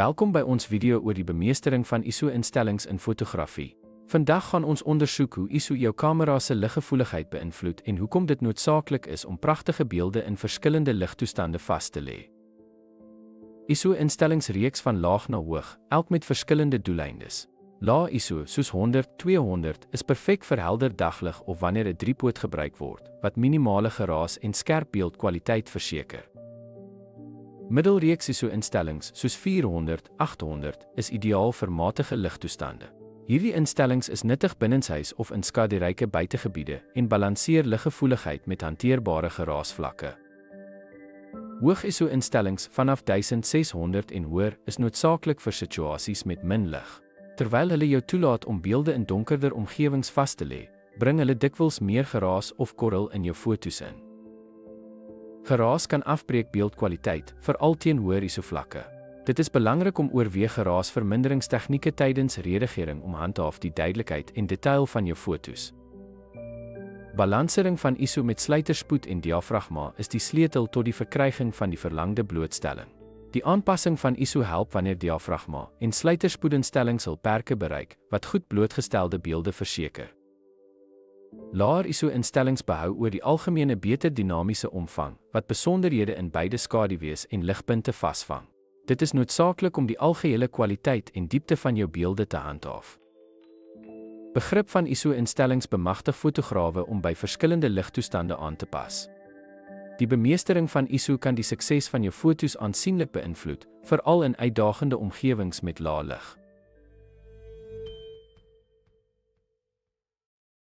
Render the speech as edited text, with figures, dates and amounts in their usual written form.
Welkom by ons video oor die bemeestering van ISO-instellings in fotografie. Vandag gaan ons ondersoek hoe ISO jou kamera se liggevoeligheid beïnvloed en hoekom dit noodsaaklik is om pragtige beelde in verskillende ligtoestande vas te lê. ISO-instellingsreeks van laag na hoog, elk met verskillende doeleindes. Lae ISO soos 100, 200 is perfek vir helder daglig of wanneer 'n driepoot gebruik word, wat minimale geraas en skerp beeldkwaliteit verseker. Middelreeks ISO-instellings soos 400, 800 is ideaal vir matige ligtoestande. Hierdie instellings is nuttig binnenshuis of in skaduryke buitegebiede en balanseer liggevoeligheid met hanteerbare geraasvlakke. Hoog ISO-instellings vanaf 1600 en hoër is noodsaaklik vir situasies met min lig. Terwyl hulle jou toelaat om beelde in donkerder omgewings vas te lê, bring hulle dikwels meer geraas of korrel in jou foto's in. Geraas kan afbreek beeldkwaliteit, veral teen hoër ISO-vlakke. Dit is belangrik om oorweeg geraasverminderingstegnieke tydens redigering om handhaaf die duidelikheid en detail van jou foto's. Balansering van ISO met sluiterspoed en diafragma is die sleutel tot die verkryging van die verlangde blootstelling. Die aanpassing van ISO help wanneer diafragma en sluiterspoedinstellings hul perke bereik, wat goed blootgestelde beelde verseker. Laer ISO-instellings behou oor die algemene beter dinamiese omvang, wat besonderhede in beide skaduwees en ligpunte vasvang. Dit is noodsaaklik om die algehele kwaliteit en diepte van jou beelde te handhaaf. Begrip van ISO-instellings bemagtig fotograwe om by verskillende ligtoestande aan te pas. Die bemeestering van ISO kan die sukses van jou foto's aansienlik beïnvloed, veral in uitdagende omgewings met lae lig.